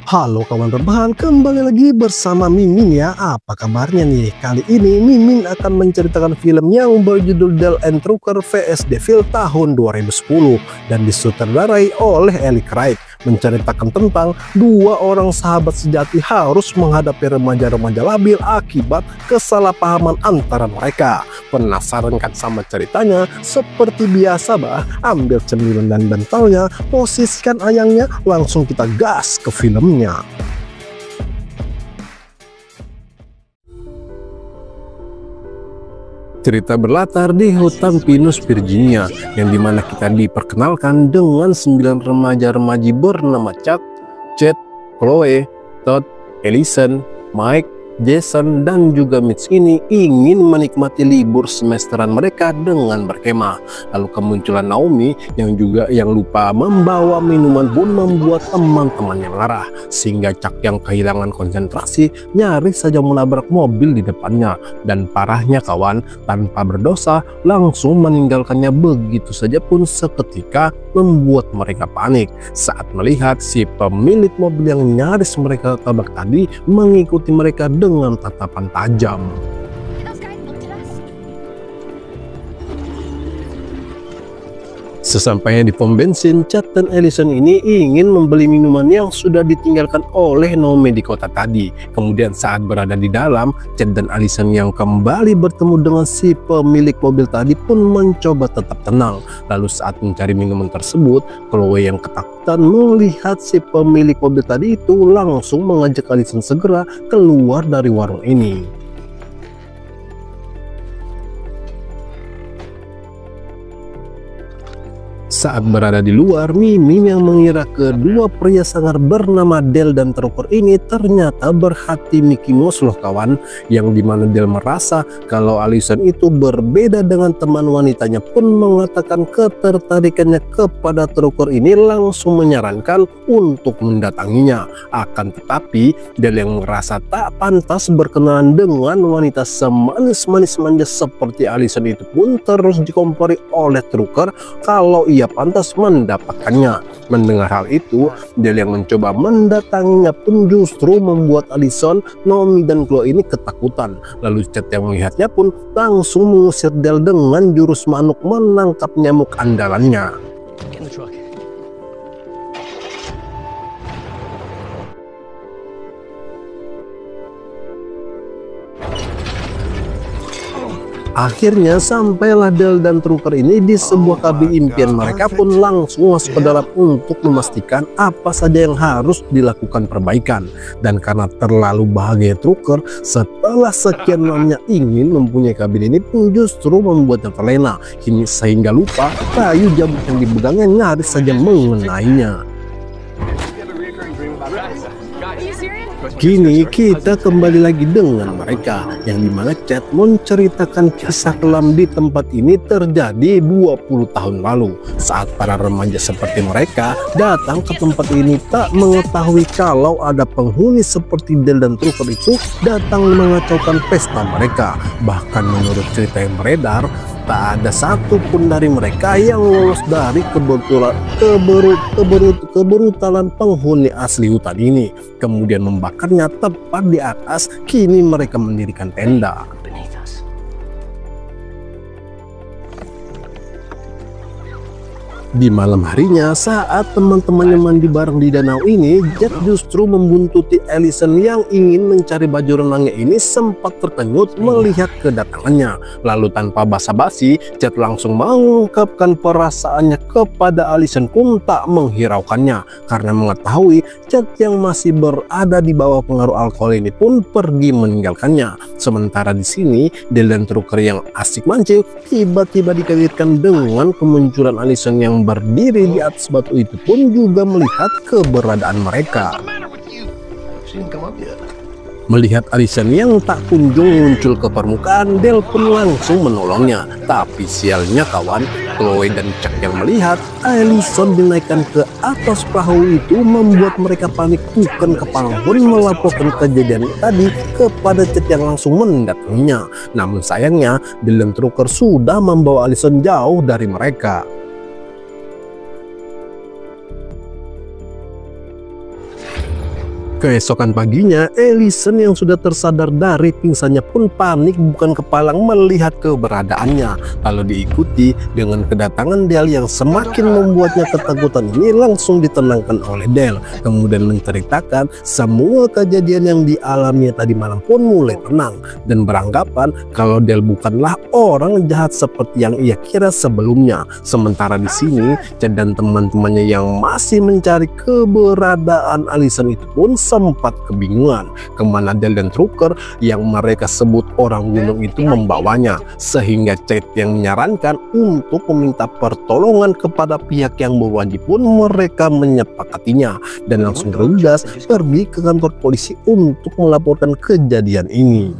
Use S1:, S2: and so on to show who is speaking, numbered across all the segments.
S1: Halo kawan rebahan, kembali lagi bersama Mimin ya. Apa kabarnya nih? Kali ini Mimin akan menceritakan film yang berjudul Dale and Trucker vs Devil tahun 2010 dan disutradarai oleh Eli Craig, menceritakan tentang dua orang sahabat sejati harus menghadapi remaja-remaja labil akibat kesalahpahaman antara mereka. Penasaran kan sama ceritanya? Seperti biasa bah, ambil cemilan dan bantalnya, posisikan ayangnya, langsung kita gas ke filmnya. Cerita berlatar di hutan Pinus, Virginia, yang dimana kita diperkenalkan dengan 9 remaja-remaji bernama Chuck, Chet, Chloe, Todd, Allison, Mike, Jason, dan juga Mitch ini ingin menikmati libur semesteran mereka dengan berkemah. Lalu kemunculan Naomi yang lupa membawa minuman pun membuat teman-temannya marah, sehingga Chuck yang kehilangan konsentrasi nyaris saja menabrak mobil di depannya, dan parahnya kawan, tanpa berdosa langsung meninggalkannya begitu saja pun seketika, membuat mereka panik saat melihat si pemilik mobil yang nyaris mereka tabrak tadi mengikuti mereka dengan tatapan tajam. Sesampainya di pom bensin, Chad dan Allison ini ingin membeli minuman yang sudah ditinggalkan oleh Naomi di kota tadi. Kemudian saat berada di dalam, Chad dan Allison yang kembali bertemu dengan si pemilik mobil tadi pun mencoba tetap tenang. Lalu saat mencari minuman tersebut, Chloe yang ketakutan melihat si pemilik mobil tadi itu langsung mengajak Allison segera keluar dari warung ini. Saat berada di luar, Mimin yang mengira kedua pria sangar bernama Dale dan Trucker ini ternyata berhati Mickey Mouse loh kawan, yang dimana Dale merasa kalau Allison itu berbeda dengan teman wanitanya pun mengatakan ketertarikannya kepada Trucker ini, langsung menyarankan untuk mendatanginya. Akan tetapi Dale yang merasa tak pantas berkenalan dengan wanita semanis-manis manja seperti Allison itu pun terus dikompari oleh Trucker kalau ia pantas mendapatkannya. Mendengar hal itu, Dale yang mencoba mendatanginya pun justru membuat Allison, Naomi, dan Chloe ini ketakutan. Lalu Chet yang melihatnya pun langsung mengusir Dale dengan jurus manuk menangkap nyamuk andalannya. Akhirnya sampailah Dale dan Trucker ini di sebuah kabin impian. Mereka pun langsung masuk ke dalam untuk memastikan apa saja yang harus dilakukan perbaikan. Dan karena terlalu bahagia Trucker setelah sekian lamanya ingin mempunyai kabin ini pun justru membuatnya terlena, sehingga lupa kayu jambut yang dipegangnya nyaris saja mengenainya. Kini kita kembali lagi dengan mereka, yang dimana Chad menceritakan kisah kelam di tempat ini terjadi 20 tahun lalu, saat para remaja seperti mereka datang ke tempat ini tak mengetahui kalau ada penghuni seperti Dale dan Trucker itu datang mengacaukan pesta mereka. Bahkan menurut cerita yang beredar, tak ada satupun dari mereka yang lolos dari kebrutalan penghuni asli hutan ini, kemudian membakarnya tepat di atas. Kini mereka mendirikan tenda. Di malam harinya, saat teman-temannya mandi bareng di danau ini, Jack justru membuntuti Allison yang ingin mencari baju renangnya ini sempat terkejut melihat kedatangannya. Lalu tanpa basa-basi, Jack langsung mengungkapkan perasaannya kepada Allison pun tak menghiraukannya, karena mengetahui Jack yang masih berada di bawah pengaruh alkohol ini pun pergi meninggalkannya. Sementara di sini, Dale dan Trucker yang asik mancing tiba-tiba dikagetkan dengan kemunculan Allison yang berdiri di atas batu itu pun juga melihat keberadaan mereka. Melihat Allison yang tak kunjung muncul ke permukaan, Dale pun langsung menolongnya. Tapi sialnya kawan, Chloe dan Chuck yang melihat Allison dinaikkan ke atas perahu itu membuat mereka panik. Bukan kepala pun melaporkan kejadian tadi kepada Chet yang langsung mendatanginya. Namun sayangnya, Dale dan Trucker sudah membawa Allison jauh dari mereka. Keesokan paginya, Ellison yang sudah tersadar dari pingsannya pun panik bukan kepalang melihat keberadaannya. Lalu diikuti dengan kedatangan Dale yang semakin membuatnya ketakutan ini langsung ditenangkan oleh Dale. Kemudian menceritakan semua kejadian yang dialaminya tadi malam pun mulai tenang dan beranggapan kalau Dale bukanlah orang jahat seperti yang ia kira sebelumnya. Sementara di sini, Chad dan teman-temannya yang masih mencari keberadaan Ellison itu pun sempat kebingungan kemana Dale dan Trucker yang mereka sebut orang gunung itu membawanya, sehingga Chad yang menyarankan untuk meminta pertolongan kepada pihak yang berwajib pun mereka menyepakatinya dan langsung bergegas pergi ke kantor polisi untuk melaporkan kejadian ini.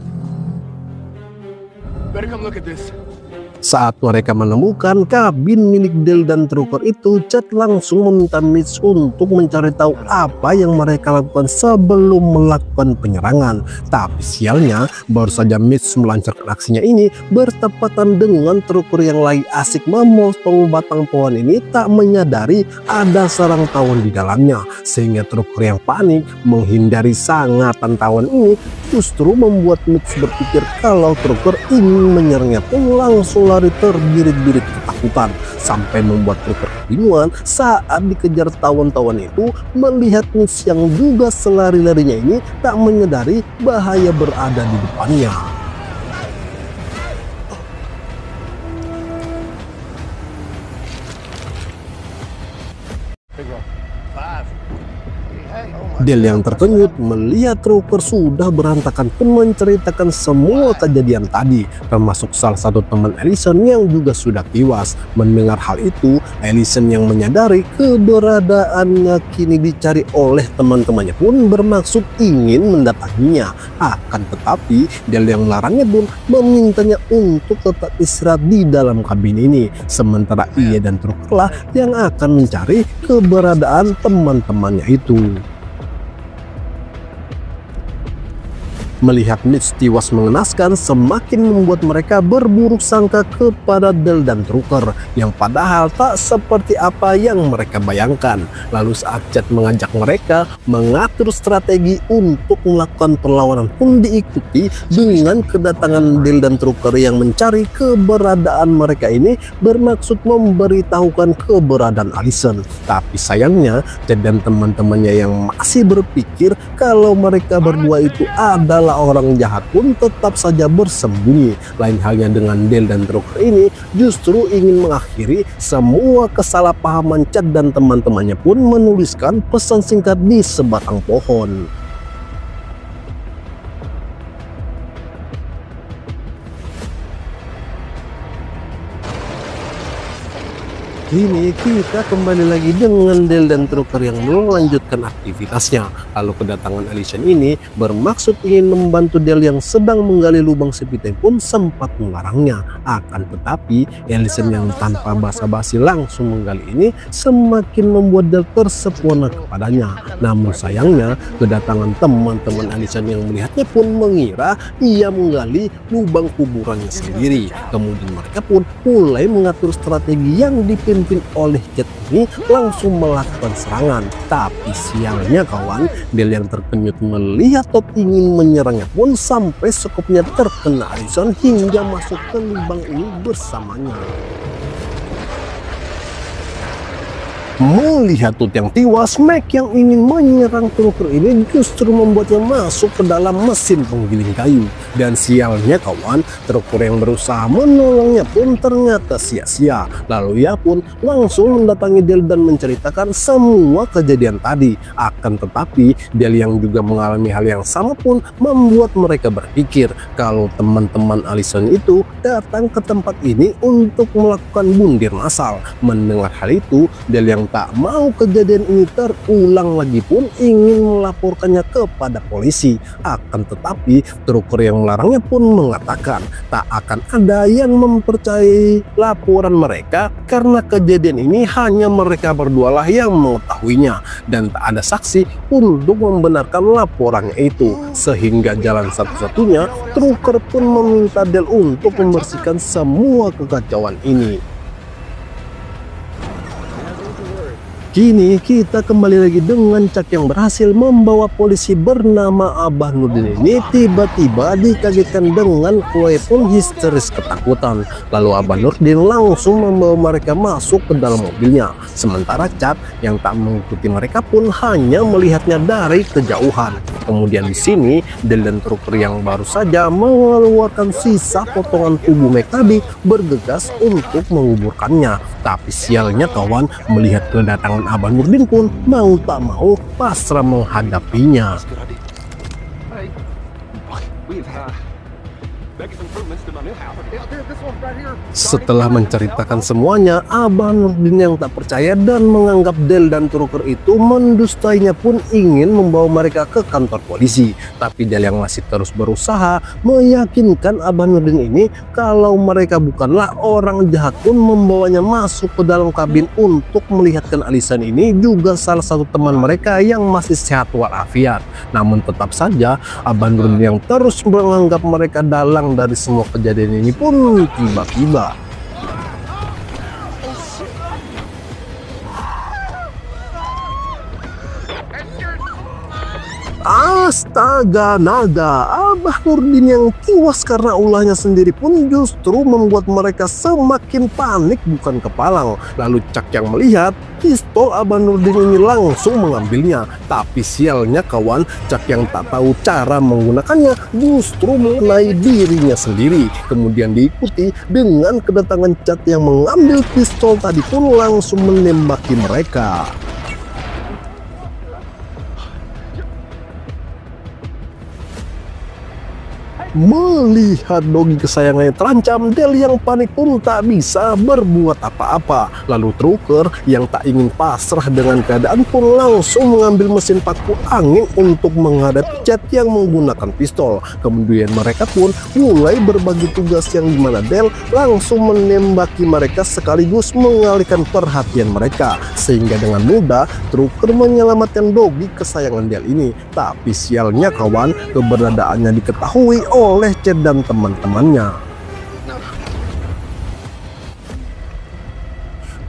S1: Saat mereka menemukan kabin milik Dale dan Trucker itu, Chad langsung meminta Mitch untuk mencari tahu apa yang mereka lakukan sebelum melakukan penyerangan. Tapi sialnya, baru saja Mitch melancarkan aksinya ini bertepatan dengan Trucker yang lagi asik memotong batang pohon ini tak menyadari ada sarang tawon di dalamnya, sehingga Trucker yang panik menghindari sangatan tawon ini justru membuat Mitch berpikir kalau Trucker ingin menyerangnya pun langsung lari terbirit-birit ketakutan, sampai membuat Trucker kebingungan saat dikejar tawon-tawon itu melihat Mitch yang juga selari-larinya ini tak menyadari bahaya berada di depannya. Dale yang terkejut melihat Trucker sudah berantakan pun menceritakan semua kejadian tadi, termasuk salah satu teman Ellison yang juga sudah tewas. Mendengar hal itu, Ellison yang menyadari keberadaannya kini dicari oleh teman-temannya pun bermaksud ingin mendatanginya. Akan tetapi, Dale yang melarangnya pun memintanya untuk tetap istirahat di dalam kabin ini, sementara ia dan Trucker lah yang akan mencari keberadaan teman-temannya itu. Melihat Mitch tewas mengenaskan semakin membuat mereka berburuk sangka kepada Dale dan Trucker yang padahal tak seperti apa yang mereka bayangkan. Lalu saat Chad mengajak mereka mengatur strategi untuk melakukan perlawanan pun diikuti dengan kedatangan Dale dan Trucker yang mencari keberadaan mereka ini bermaksud memberitahukan keberadaan Ellison. Tapi sayangnya Chad dan teman-temannya yang masih berpikir kalau mereka berdua itu adalah orang jahat pun tetap saja bersembunyi. Lain halnya dengan Dale dan Trucker ini justru ingin mengakhiri semua kesalahpahaman. Chad dan teman-temannya pun menuliskan pesan singkat di sebatang pohon. Kini kita kembali lagi dengan Dale dan Trucker yang melanjutkan aktivitasnya. Lalu kedatangan Ellison ini bermaksud ingin membantu Dale yang sedang menggali lubang sepite pun sempat melarangnya. Akan tetapi Ellison yang tanpa basa-basi langsung menggali ini semakin membuat Dale tersepona kepadanya. Namun sayangnya kedatangan teman-teman Ellison yang melihatnya pun mengira ia menggali lubang kuburannya sendiri. Kemudian mereka pun mulai mengatur strategi yang dipimpin oleh Chad ini langsung melakukan serangan. Tapi sialnya kawan, Dale yang terkejut melihat Todd ingin menyerangnya pun sampai sekopnya terkena Ellison hingga masuk ke lubang ini bersamanya. Melihat Todd yang tewas, Mac yang ingin menyerang Trucker ini justru membuatnya masuk ke dalam mesin penggiling kayu. Dan sialnya kawan, Trucker yang berusaha menolongnya pun ternyata sia-sia. Lalu ia pun langsung mendatangi Dale dan menceritakan semua kejadian tadi. Akan tetapi Dale yang juga mengalami hal yang sama pun membuat mereka berpikir kalau teman-teman Ellison itu datang ke tempat ini untuk melakukan bundir massal. Mendengar hal itu, Dale yang tak mau kejadian ini terulang lagi pun ingin melaporkannya kepada polisi. Akan tetapi Trucker yang melarangnya pun mengatakan tak akan ada yang mempercayai laporan mereka karena kejadian ini hanya mereka berdua lah yang mengetahuinya dan tak ada saksi untuk membenarkan laporannya itu. Sehingga jalan satu-satunya Trucker pun meminta Dale untuk membersihkan semua kekacauan ini. Kini kita kembali lagi dengan Chuck yang berhasil membawa polisi bernama Abah Nurdin ini tiba-tiba dikagetkan dengan Chloe pun histeris ketakutan. Lalu Abah Nurdin langsung membawa mereka masuk ke dalam mobilnya. Sementara Chuck yang tak mengikuti mereka pun hanya melihatnya dari kejauhan. Kemudian di sini Del dan Trucker yang baru saja mengeluarkan sisa potongan tubuh McNabbie bergegas untuk menguburkannya. Tapi sialnya kawan, melihat kedatangan Abah Nurdin pun mau tak mau pasrah menghadapinya. Setelah menceritakan semuanya, Abah Nurdin yang tak percaya dan menganggap Del dan Trucker itu mendustainya pun ingin membawa mereka ke kantor polisi. Tapi Del yang masih terus berusaha meyakinkan Abah Nurdin ini kalau mereka bukanlah orang jahat pun membawanya masuk ke dalam kabin untuk melihatkan Allison ini juga salah satu teman mereka yang masih sehat walafiat. Namun tetap saja Abah Nurdin yang terus menganggap mereka dalang dari semua kejadian ini pun tiba-tiba astaga naga, Abah Nurdin yang tewas karena ulahnya sendiri pun justru membuat mereka semakin panik bukan kepalang. Lalu Chuck yang melihat pistol Abah Nurdin ini langsung mengambilnya. Tapi sialnya kawan, Chuck yang tak tahu cara menggunakannya justru mengenai dirinya sendiri. Kemudian diikuti dengan kedatangan Chuck yang mengambil pistol tadi pun langsung menembaki mereka. Melihat dogi kesayangannya terancam, Del yang panik pun tak bisa berbuat apa-apa. Lalu Trucker yang tak ingin pasrah dengan keadaan pun langsung mengambil mesin paku angin untuk menghadapi Chuck yang menggunakan pistol. Kemudian mereka pun mulai berbagi tugas yang dimana Del langsung menembaki mereka sekaligus mengalihkan perhatian mereka. Sehingga dengan mudah Trucker menyelamatkan dogi kesayangan Del ini. Tapi sialnya kawan, keberadaannya diketahui oleh Chad dan teman-temannya.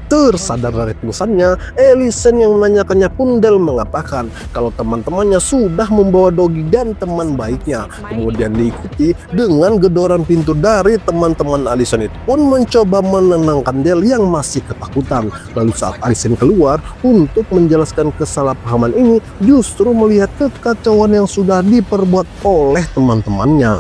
S1: Tersadar dari tulisannya, Allison yang menanyakannya pun Del mengatakan kalau teman-temannya sudah membawa dogi dan teman baiknya. Kemudian diikuti dengan gedoran pintu dari teman-teman Allison itu pun mencoba menenangkan Del yang masih ketakutan. Lalu saat Allison keluar untuk menjelaskan kesalahpahaman ini, justru melihat kekacauan yang sudah diperbuat oleh teman-temannya.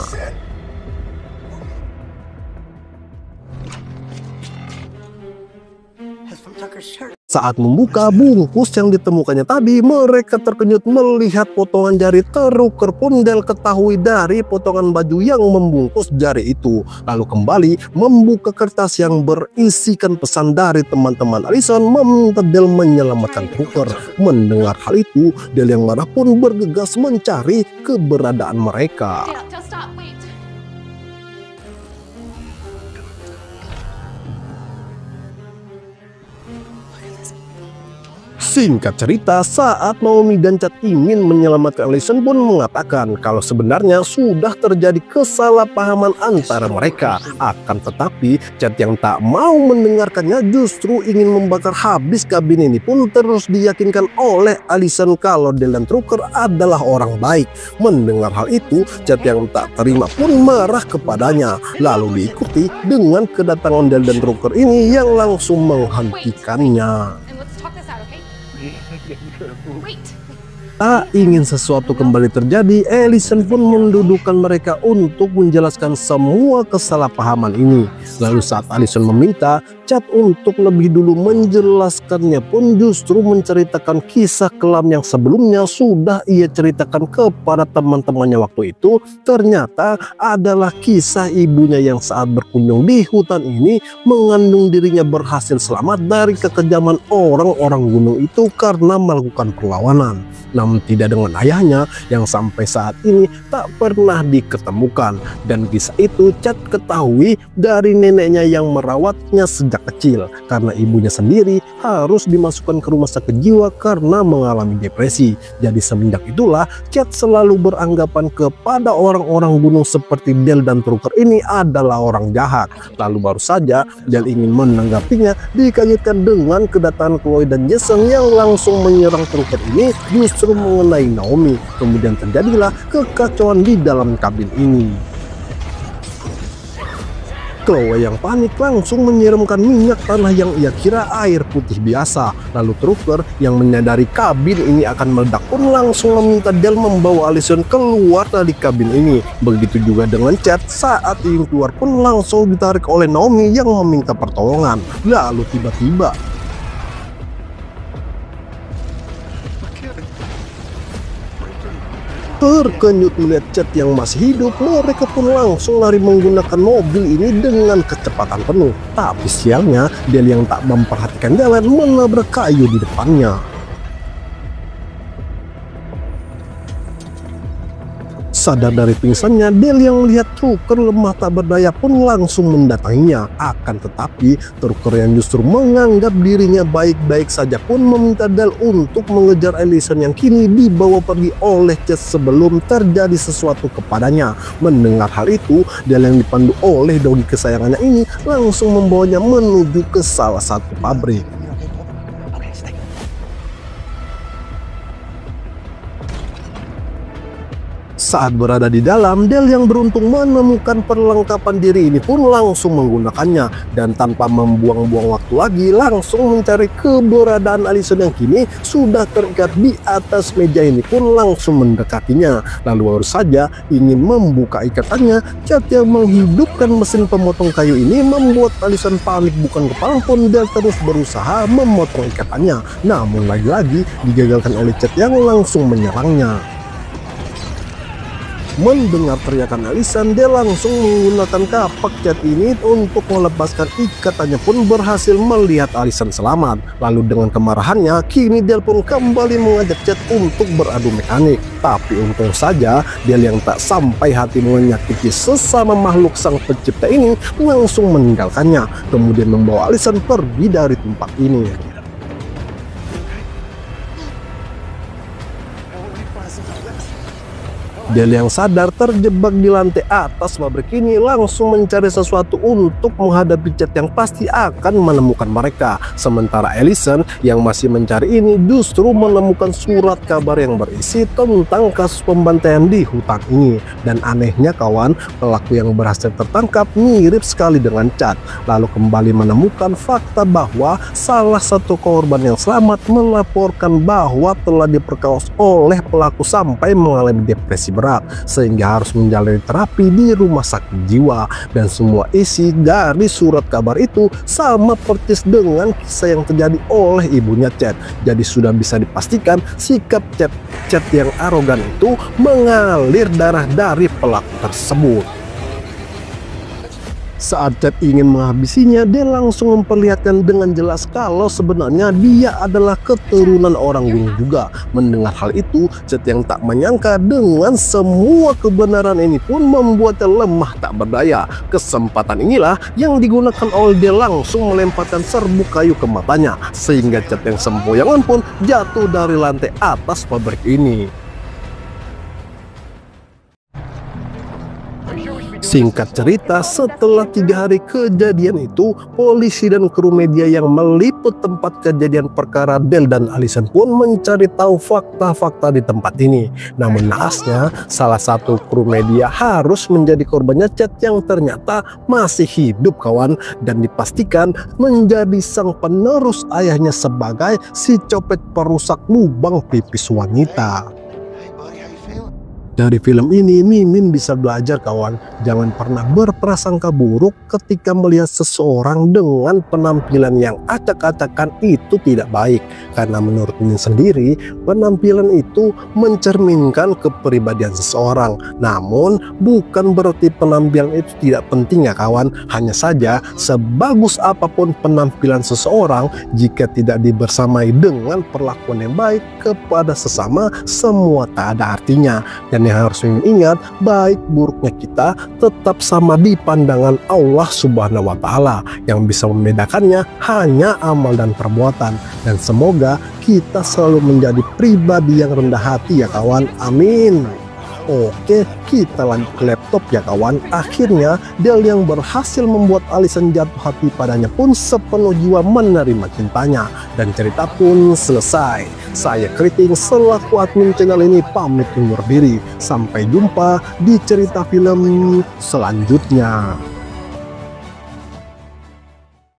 S1: Saat membuka bungkus yang ditemukannya tadi, mereka terkejut melihat potongan jari. Trucker pun Del ketahui dari potongan baju yang membungkus jari itu. Lalu kembali membuka kertas yang berisikan pesan dari teman-teman Allison meminta Del menyelamatkan Trucker. Mendengar hal itu, Del yang marah pun bergegas mencari keberadaan mereka. Singkat cerita, saat Naomi dan Chad ingin menyelamatkan Allison pun mengatakan kalau sebenarnya sudah terjadi kesalahpahaman antara mereka. Akan tetapi Chad yang tak mau mendengarkannya justru ingin membakar habis kabin ini pun terus diyakinkan oleh Allison kalau Del dan Trucker adalah orang baik. Mendengar hal itu, Chad yang tak terima pun marah kepadanya. Lalu diikuti dengan kedatangan Del dan Trucker ini yang langsung menghentikannya. Tak ingin sesuatu kembali terjadi, Allison pun mendudukkan mereka untuk menjelaskan semua kesalahpahaman ini. Lalu saat Allison meminta Chad untuk lebih dulu menjelaskannya pun justru menceritakan kisah kelam yang sebelumnya sudah ia ceritakan kepada teman-temannya waktu itu. Ternyata adalah kisah ibunya yang saat berkunjung di hutan ini mengandung dirinya berhasil selamat dari kekejaman orang-orang gunung itu karena melakukan perlawanan. Namun tidak dengan ayahnya yang sampai saat ini tak pernah diketemukan. Dan kisah itu Chad ketahui dari neneknya yang merawatnya sejak sejak kecil karena ibunya sendiri harus dimasukkan ke rumah sakit jiwa karena mengalami depresi. Jadi semenjak itulah Chad selalu beranggapan kepada orang-orang gunung seperti Del dan Trucker ini adalah orang jahat. Lalu baru saja Del ingin menanggapinya dikagetkan dengan kedatangan Chloe dan Jason yang langsung menyerang Trucker ini justru mengenai Naomi. Kemudian terjadilah kekacauan di dalam kabin ini. Chloe yang panik langsung menyiramkan minyak tanah yang ia kira air putih biasa. Lalu Trucker yang menyadari kabin ini akan meledak pun langsung meminta Del membawa Allison keluar dari kabin ini. Begitu juga dengan Chad, saat ingin keluar pun langsung ditarik oleh Naomi yang meminta pertolongan. Lalu tiba-tiba terkejut melihat Chad yang masih hidup, mereka pun langsung lari menggunakan mobil ini dengan kecepatan penuh. Tapi sialnya, Del yang tak memperhatikan jalan menabrak kayu di depannya. Sadar dari pingsannya, Del yang melihat Trucker lemah tak berdaya pun langsung mendatanginya. Akan tetapi, Trucker yang justru menganggap dirinya baik-baik saja pun meminta Del untuk mengejar Allison yang kini dibawa pergi oleh Chad sebelum terjadi sesuatu kepadanya. Mendengar hal itu, Del yang dipandu oleh dogi kesayangannya ini langsung membawanya menuju ke salah satu pabrik. Saat berada di dalam, Del yang beruntung menemukan perlengkapan diri ini pun langsung menggunakannya. Dan tanpa membuang-buang waktu lagi, langsung mencari keberadaan Allison yang kini sudah terikat di atas meja ini pun langsung mendekatinya. Lalu baru saja ingin membuka ikatannya, Chad yang menghidupkan mesin pemotong kayu ini membuat Allison panik bukan kepala pun. Del terus berusaha memotong ikatannya. Namun lagi-lagi digagalkan oleh Chad yang langsung menyerangnya. Mendengar teriakan Allison, dia langsung menggunakan kapak Chad ini untuk melepaskan ikatannya pun berhasil melihat Allison selamat. Lalu dengan kemarahannya, kini Del pun kembali mengajak Chad untuk beradu mekanik. Tapi untung saja, Del yang tak sampai hati menyakiti sesama makhluk sang pencipta ini langsung meninggalkannya, kemudian membawa Allison pergi dari tempat ini. Del yang sadar terjebak di lantai atas pabrik ini langsung mencari sesuatu untuk menghadapi Chad yang pasti akan menemukan mereka. Sementara Allison yang masih mencari ini justru menemukan surat kabar yang berisi tentang kasus pembantaian di hutan ini. Dan anehnya kawan, pelaku yang berhasil tertangkap mirip sekali dengan Chad. Lalu kembali menemukan fakta bahwa salah satu korban yang selamat melaporkan bahwa telah diperkosa oleh pelaku sampai mengalami depresi berat sehingga harus menjalani terapi di rumah sakit jiwa. Dan semua isi dari surat kabar itu sama persis dengan kisah yang terjadi oleh ibunya Chad. Jadi sudah bisa dipastikan sikap Chad yang arogan itu mengalir darah dari pelaku tersebut. Saat Chad ingin menghabisinya, dia langsung memperlihatkan dengan jelas kalau sebenarnya dia adalah keturunan orang gunung juga. Mendengar hal itu, Chad yang tak menyangka dengan semua kebenaran ini pun membuatnya lemah tak berdaya. Kesempatan inilah yang digunakan oleh dia langsung melemparkan serbuk kayu ke matanya, sehingga Chad yang sempoyongan pun jatuh dari lantai atas pabrik ini. Singkat cerita, setelah 3 hari kejadian itu, polisi dan kru media yang meliput tempat kejadian perkara Del dan Allison pun mencari tahu fakta-fakta di tempat ini. Namun naasnya, salah satu kru media harus menjadi korbannya Chad yang ternyata masih hidup kawan, dan dipastikan menjadi sang penerus ayahnya sebagai si copet perusak lubang pipis wanita. Dari film ini, Mimin bisa belajar kawan, jangan pernah berprasangka buruk ketika melihat seseorang dengan penampilan yang acak-acakan. Itu tidak baik, karena menurut Mimin sendiri, penampilan itu mencerminkan kepribadian seseorang. Namun, bukan berarti penampilan itu tidak penting ya kawan. Hanya saja, sebagus apapun penampilan seseorang, jika tidak dibersamai dengan perlakuan yang baik kepada sesama, semua tak ada artinya. Dan ini harus ingat, baik buruknya kita tetap sama di pandangan Allah Subhanahu wa Ta'ala. Yang bisa membedakannya hanya amal dan perbuatan. Dan semoga kita selalu menjadi pribadi yang rendah hati ya kawan. Amin. Oke, kita lanjut ke laptop ya kawan. Akhirnya Del yang berhasil membuat Allison jatuh hati padanya pun sepenuh jiwa menerima cintanya. Dan cerita pun selesai. Saya Kriting selaku admin channel ini pamit undur diri. Sampai jumpa di cerita film selanjutnya.